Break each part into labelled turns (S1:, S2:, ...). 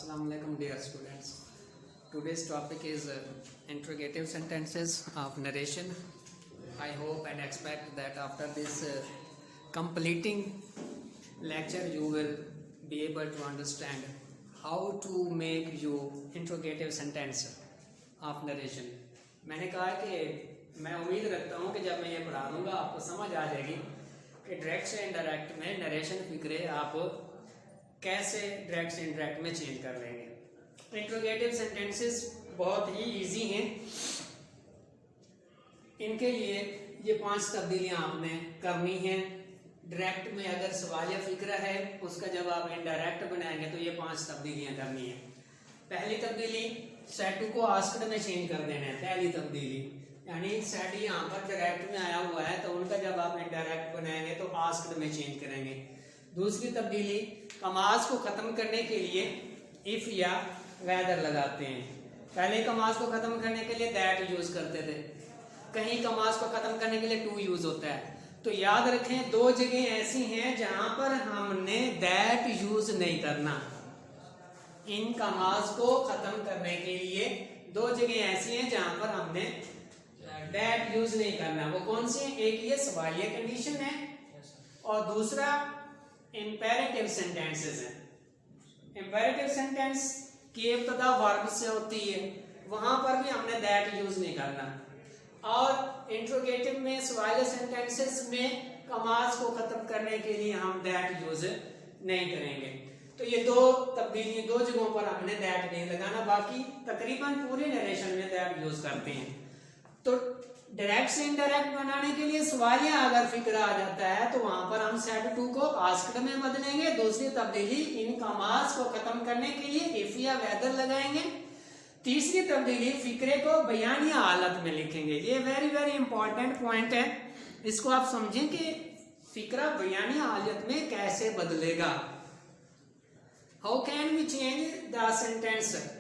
S1: Assalamu alaikum dear students. Today's topic is interrogative sentences of narration. I hope and expect that after this completing lecture you will be able to understand how to make your interrogative sentence of narration. मैंने कहा कि मैं उम्मीद रखता हूँ कि जब मैं ये पढ़ा दूँगा आपको समझ आ जाएगी कि डायरेक्ट से इनडायरेक्ट में नरेशन फिक्रे आप कैसे डायरेक्ट से इनडायरेक्ट में चेंज कर लेंगे। इंट्रोगेटिव सेंटेंसेस बहुत ही इजी हैं। इनके लिए ये 5 तब्दीलियां आपने करनी हैं। डायरेक्ट में अगर सवाल या फिक्रा है उसका जब आप इनडायरेक्ट बनाएंगे तो ये 5 तब्दीलियां करनी है। पहली तब्दीली सेट टू को आस्क्ड में चेंज कर देना है। पहली तब्दीली यानी सेट यहाँ पर डायरेक्ट में आया हुआ है तो उनका जब आप इनडायरेक्ट बनाएंगे तो आस्क्ड में चेंज करेंगे। दूसरी तब्दीली कमाज को खत्म करने के लिए इफ या वेदर लगाते हैं। पहले कमाज को खत्म करने के लिए दैट यूज करते थे, कहीं कमाज को खत्म करने के लिए टू यूज होता है। तो याद रखें 2 जगह ऐसी हैं जहां पर हमने दैट यूज नहीं करना। इन कमाज को खत्म करने के लिए 2 जगह ऐसी हैं जहां पर हमने दैट यूज नहीं करना। वो कौन सी है? एक ये सवालिया कंडीशन है और दूसरा इंपेरेटिव सेंटेंसेस है। इंपेरेटिव सेंटेंस की इब्तिदा वर्ब से होती है, वहां पर भी हमने दैट यूज नहीं करना। और इंट्रोगेटिव में सवालिया सेंटेंसेस में कमाज को खत्म करने के लिए हम दैट यूज नहीं करेंगे। तो ये 2 तब्दीली 2 जगहों पर हमने दैट नहीं लगाना, बाकी तकरीबन पूरे नरेशन में दैट यूज करते हैं। तो डायरेक्ट से इनडायरेक्ट बनाने के लिए सवालिया अगर फिक्रा आ जाता है तो वहां पर हम सेट टू को आस्क्ड में बदलेंगे। दूसरी तब्दीली इन कमाज को खत्म करने के लिए इफ या वेदर लगाएंगे। तीसरी तब्दीली फिक्रे को बयानिया हालत में लिखेंगे। ये वेरी वेरी इंपॉर्टेंट पॉइंट है, इसको आप समझें कि फिक्रा बयानिया हालत में कैसे बदलेगा। How can we change the sentence,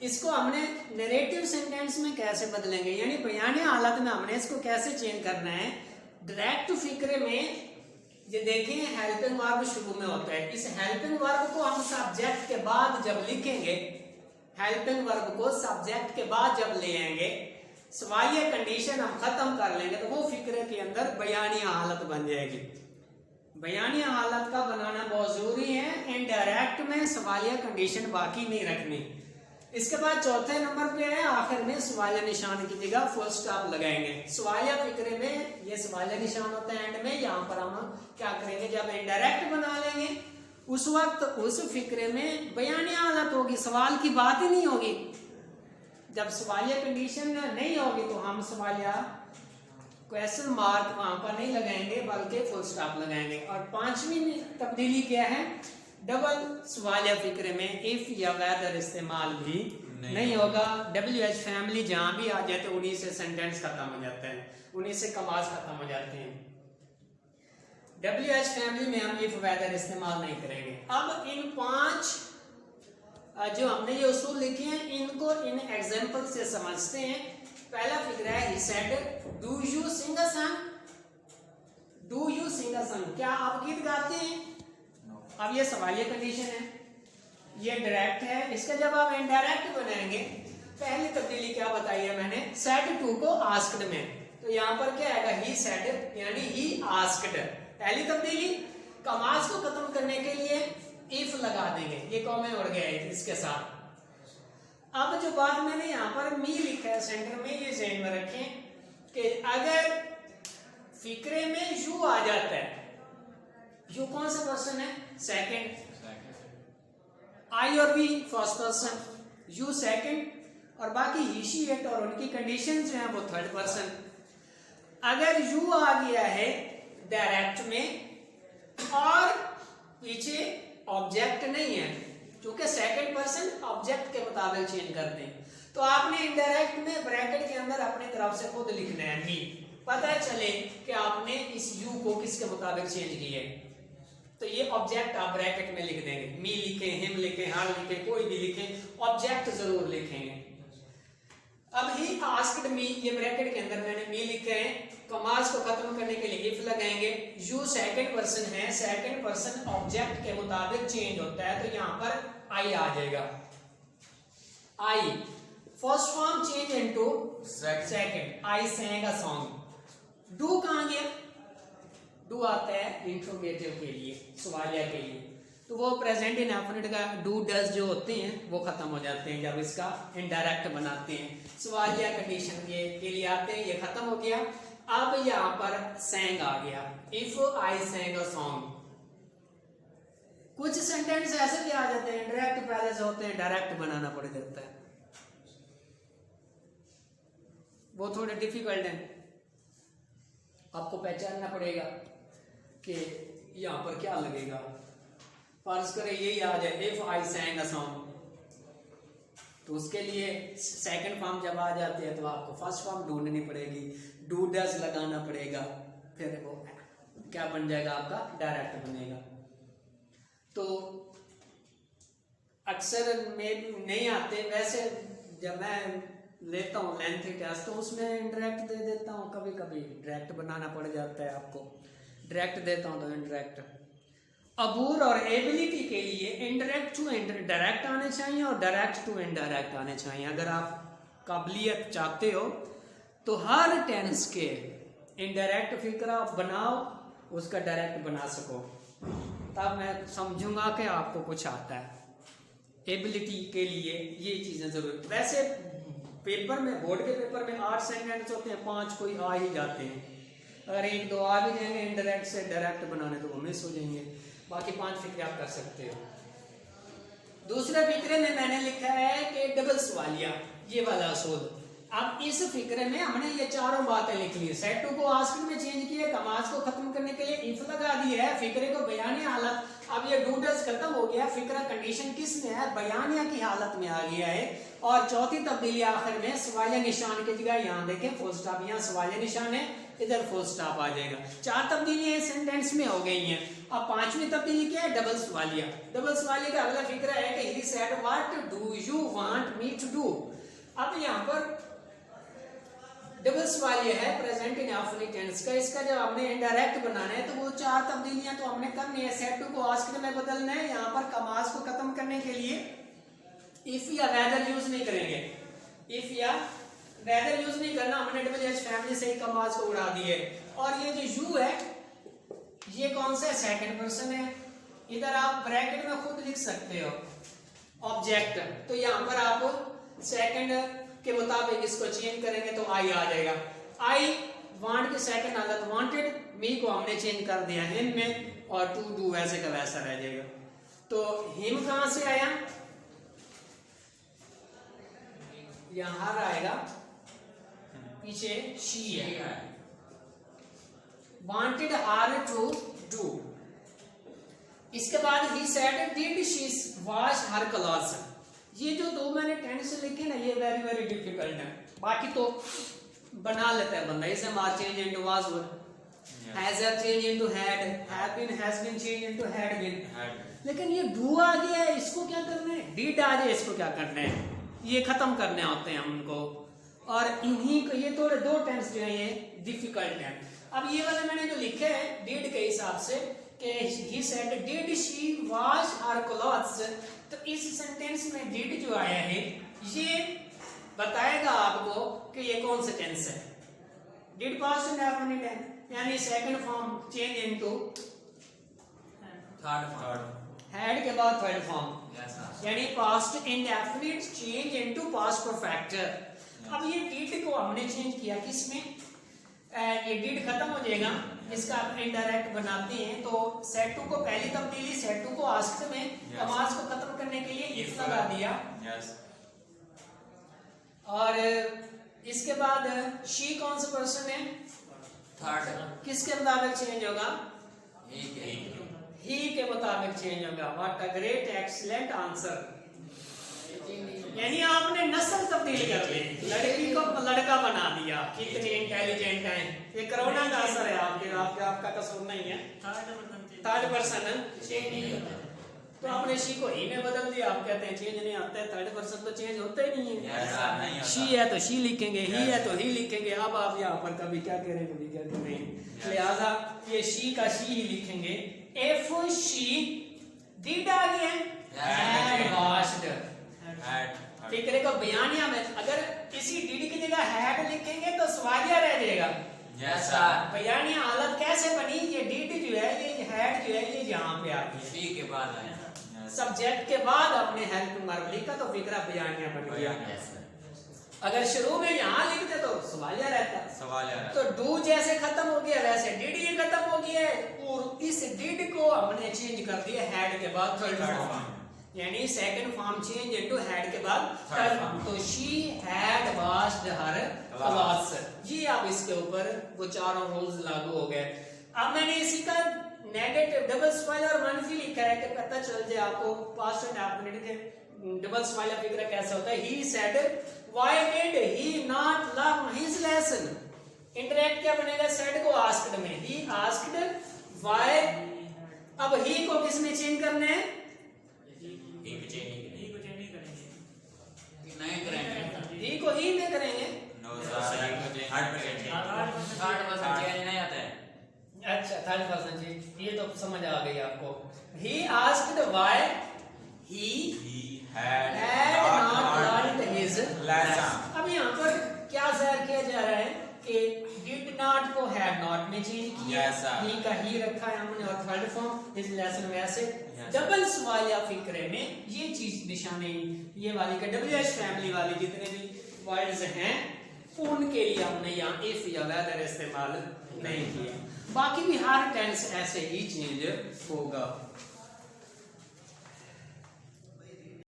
S1: इसको हमने नरेटिव सेंटेंस में कैसे बदलेंगे, यानी बयानी हालत में हमने इसको कैसे चेंज करना है। डायरेक्ट फिक्रे में ये देखें हेल्पिंग वर्ब शुरू में होता है। इस हेल्पिंग वर्ब को हम सब्जेक्ट के बाद जब लिखेंगे, हेल्पिंग वर्ब को सब्जेक्ट के बाद जब ले आएंगे, सवालिया कंडीशन हम खत्म कर लेंगे तो वो फिक्रे के अंदर बयानी हालत बन जाएगी। बयानी हालत का बनाना बहुत जरूरी है। इनडायरेक्ट में सवालिया कंडीशन बाकी नहीं रखनी। इसके बाद चौथे नंबर पे है आखिर में सवालिया निशान की जगह फुल स्टॉप लगाएंगे। सवालिया फिक्रे में ये सवालिया निशान होता है एंड में, यहाँ पर हम क्या करेंगे जब इनडायरेक्ट बना लेंगे उस वक्त उस फिक्रे में बयानी हालत होगी, सवाल की बात ही नहीं होगी। जब सवालिया कंडीशन नहीं होगी तो हम सवालिया क्वेश्चन मार्क वहां पर नहीं लगाएंगे बल्कि फुल स्टॉप लगाएंगे। और 5वीं तब्दीली क्या है? डबल सवालिया फिक्रे में इफ या वेदर इस्तेमाल भी नहीं होगा। WH फैमिली जहां भी आ जाए तो उन्हीं से सेंटेंस खत्म हो जाता है, उन्हीं से कमाज खत्म हो जाते हैं। WH फैमिली में हम इफ वेदर इस्तेमाल नहीं करेंगे। अब इन 5 जो हमने ये उसूल लिखे हैं इनको इन एग्जांपल से समझते हैं। पहला फिक्रा है he said do you sing a song. Do you sing a song, क्या आप गीत गाते हैं? अब ये सवालिया कंडीशन है, ये डायरेक्ट है। इसका जब आप इनडायरेक्ट बनाएंगे, पहली तब्दीली क्या बताई है मैंने, सेड टू को आस्क्ड में, तो यहाँ पर क्या आएगा ही सेड यानी ही आस्क्ड। पहली तब्दीली कमाज को खत्म करने के लिए इफ लगा देंगे, ये कॉमे उड़ गया है इसके साथ। अब जो बात मैंने यहाँ पर मी लिखा है सेंटर में, ये ज़हन में रखें कि अगर फिक्रे में यू आ जाता है, यू कौन सा पर्सन है? सेकंड। आई और we first person, you second और बाकी ही शी इट और उनकी कंडीशन जो है वो थर्ड पर्सन। अगर यू आ गया है डायरेक्ट में और पीछे ऑब्जेक्ट नहीं है, क्योंकि सेकंड पर्सन ऑब्जेक्ट के मुताबिक चेंज करते हैं, तो आपने इनडायरेक्ट में ब्रैकेट के अंदर अपनी तरफ से खुद लिखना है मी, पता चले कि आपने इस यू को किसके मुताबिक चेंज किया है। तो ये ऑब्जेक्ट आप ब्रैकेट में लिख देंगे, मी लिखे, हिम लिखे, हर लिखे, कोई भी लिखे, ऑब्जेक्ट जरूर लिखेंगे। अब ही आस्क्ड मी, ये ब्रैकेट के अंदर मैंने मी लिखे हैं। कमाज को खत्म करने के लिए इफ लगाएंगे। यू सेकंड पर्सन है, सेकंड पर्सन ऑब्जेक्ट के मुताबिक चेंज होता है, तो यहाँ पर आई आ जाएगा। I first form change into second, I sang a song. Do कहां गया? डू आता है इंट्रोगेटिव के लिए, सवालिया के लिए, तो वो प्रेजेंट इंडेफिनिट का डू डज जो होते हैं वो खत्म हो जाते हैं जब इसका इनडायरेक्ट बनाते हैं। सवालिया कंडीशन के लिए आते हैं, ये खत्म हो गया। अब यहाँ पर सेंग आ गया, if I sang a song. कुछ सेंटेंस ऐसे भी आ जाते हैं डायरेक्ट पहले से होते हैं, डायरेक्ट बनाना पड़ जाता है, वो थोड़े डिफिकल्ट हैं, आपको पहचानना पड़ेगा कि यहाँ पर क्या लगेगा। फर्ज करें यही आ जाए इफ आई सैंग अ सॉन्ग, तो उसके लिए सेकंड फॉर्म जब आ जाते हैं तो आपको फर्स्ट फॉर्म ढूंढनी पड़ेगी, डू डज लगाना पड़ेगा, फिर वो क्या बन जाएगा आपका, डायरेक्ट बनेगा। तो अक्सर में नहीं आते, वैसे जब मैं लेता हूँ लेंथी टेस्ट तो उसमें इंडायरेक्ट दे देता हूँ, कभी कभी डायरेक्ट बनाना पड़ जाता है, आपको डायरेक्ट देता हूँ तो इंडायरेक्ट। अबूर और एबिलिटी के लिए इंडायरेक्ट टू डायरेक्ट आने चाहिए और डायरेक्ट टू इनडायरेक्ट आने चाहिए। अगर आप काबिलियत चाहते हो तो हर टेंस के इनडायरेक्ट फिक्रा बनाओ, उसका डायरेक्ट बना सको, तब मैं समझूंगा कि आपको कुछ आता है। एबिलिटी के लिए ये चीजें जरूर, वैसे पेपर में, बोर्ड के पेपर में 8 सेंटेंस होते हैं, 5 कोई आ ही जाते हैं, अगर 1-2 आ भी जाएंगे इनडायरेक्ट से डायरेक्ट बनाने तो वो मिस हो जाएंगे, बाकी 5 फिक्रे आप कर सकते हो। दूसरे फिक्रे में मैंने लिखा है कि डबल सवालिया, ये वाला असूल। अब इस फिक्रे में हमने ये चारों बातें लिख ली, सेट टू को आस्क्ड में चेंज किया, कमाज को खत्म करने के लिए इफ लगा दी है, फिक्रे को बयानी हालत, अब ये डू डज खत्म हो गया, फिक्रा कंडीशन किस में है, बयानिया की हालत में आ गया है। और चौथी तब्दीली आखिर में सवालिया निशान की जगह यहाँ देखें फुल स्टॉप, यहाँ सवालिया निशान है, इधर फुल स्टॉप आ जाएगा। 4 तब्दीलियां सेंटेंस में हो गई हैं। अब 5वीं तब्दीली क्या है, डबल सवालिया। डबल सवालिया का अगला फिक्रा है कि he said what do you want me to do. अब यहाँ पर डबल सवालिया है प्रेजेंट इंडेफिनिट टेंस का, इसका जब हमने इनडायरेक्ट बनाना है तो वो 4 तब्दीलियां तो हमने करनी है। सेट टू को आस्क्ड में बदलना है, यहाँ पर कमाज को खत्म करने के लिए इफ या वेदर यूज नहीं करेंगे, इफ या वेदर यूज नहीं करना, हमने डबल एच फैमिली से ही कमाज को उड़ा दिए। और ये जो यू है ये कौन सा है, सेकंड पर्सन है, इधर आप ब्रैकेट में खुद लिख सकते हो ऑब्जेक्ट, तो यहाँ पर आप सेकंड के मुताबिक इसको चेंज करेंगे तो आई आ जाएगा। आई वांट की सेकंड हालत वांटेड, मी को हमने चेंज कर दिया हिम में, और टू डू वैसे का वैसा रह जाएगा। तो हिम कहां से आया, यहां आएगा, पीछे शी है, वांटेड आर टू डू। इसके बाद he said did she wash her clothes. ये जो 2 मैंने टेंस लिखे ना ये वेरी वेरी डिफिकल्ट है, बाकी तो बना लेता है बंदा। इसे मार change into was were, has have change into had, have been has been change into had been. लेकिन ये डू आ गया है, इसको क्या करना है, डिड आ जाए इसको क्या करना है, ये खत्म करने होते हैं हमको। और इन्हीं को ये थोड़े 2 टेंस जो है ये डिफिकल्ट है। अब ये वाला मैंने जो लिखे है डिड के हिसाब से कि he said did she wash her clothes, तो इस सेंटेंस में डिड जो आया है ये बताएगा आपको कि ये कौन सा टेंस है। डिड पास्ट इंडेफिनिट है, यानी second form change into third, had के बाद थर्ड फॉर्म, यानी past indefinite change into past perfect. अब ये डिड को हमने चेंज किया किसमें, ये डिड खत्म हो जाएगा, इसका आप इनडायरेक्ट बनाते हैं तो सेट टू को पहली तब्दीली, सेट टू को आस्क्ड में कमाज को खत्म करने के लिए इफ लगा दिया। और इसके बाद शी कौन सा पर्सन है, थर्ड, किसके मुताबिक चेंज होगा, ही के मुताबिक चेंज होगा। What a great excellent answer, यानी आपने नस्ल तब्दील कर ली, लड़की को लड़का बना दिया, कितनी इंटेलिजेंट है। ये कोरोना का असर है आपका कसूर नहीं है। थर्ड पर्सन चेंज नहीं होता, तो आपने शी को ही में बदल दिया, आप कहते हैं चेंज नहीं आता है, थर्ड पर्सन तो चेंज होता ही नहीं है। शी है तो शी लिखेंगे, ही है तो ही लिखेंगे। अब आप यहाँ पर कभी क्या कह रहे हैं कभी क्या कह रहे हैं, लिहाजा ये शी का शी ही लिखेंगे। इफ शी डिड आ गया had washed।
S2: had
S1: फिक्रे को बयानिया में अगर किसी डीडी की जगह हैड लिखेंगे तो सवालिया रह जाएगा।
S2: yes sir
S1: बयानिया हालत कैसे बनी, ये डीडी जो है, ये हैड जो है, ये यहाँ पे आ गई,
S2: सी के बाद आया
S1: सब्जेक्ट के बाद आपने हेल्प वर्ब लिखा तो फिक्रा बयानिया बन गया।
S2: yes sir
S1: अगर शुरू में यहाँ लिखते तो सवालिया रहता।
S2: सवाल आ
S1: तो डू जैसे खत्म हो गया वैसे डीडी ये खत्म हो गया है, और इस डीड को हमने चेंज कर दिया हैड के बाद थर्ड फॉर्म, यानी second form change into had के बाद थर्ड फॉर्म। तो she had washed her clothes, ये अब इसके ऊपर वो चारों रूल्स लागू हो गए। अब मैंने इसी का नेगेटिव डबल स्माइल और मनफी लिखा है कि पता चल जाए आपको पास्ट एंड आपने लिखे डबल स्माइल फिक्र कैसा होता है। He said why did he not learn his lesson, interact क्या बनेगा, सेड को आस्क्ड में, ही आस्क्ड व्हाई। अब ही को किस में चेंज करना है,
S2: ही को चेंज नहीं करेंगे,
S1: ही को ही में करेंगे।
S2: No sir third person change नहीं आता है।
S1: अच्छा थर्ड पर्सन चेंज, ये तो समझ आ गई आपको। He asked why he
S2: had
S1: not learned his
S2: lesson।
S1: अब यहाँ पर क्या ज़ाहिर किया जा रहा है कि did not को had not में चेंज किया,
S2: Yes, sir।
S1: he का ही रखा है हमने, और थर्ड फॉर्म his lesson वैसे।
S2: Yes,
S1: डबल सवालिया फिक्रे में ये चीज निशानी ये वाली का WH फैमिली वाली जितने भी वर्ड्स हैं उनके लिए हमने यहाँ if या whether इस्तेमाल नहीं किया, बाकी भी हर टेंस ऐसे ही चेंज होगा।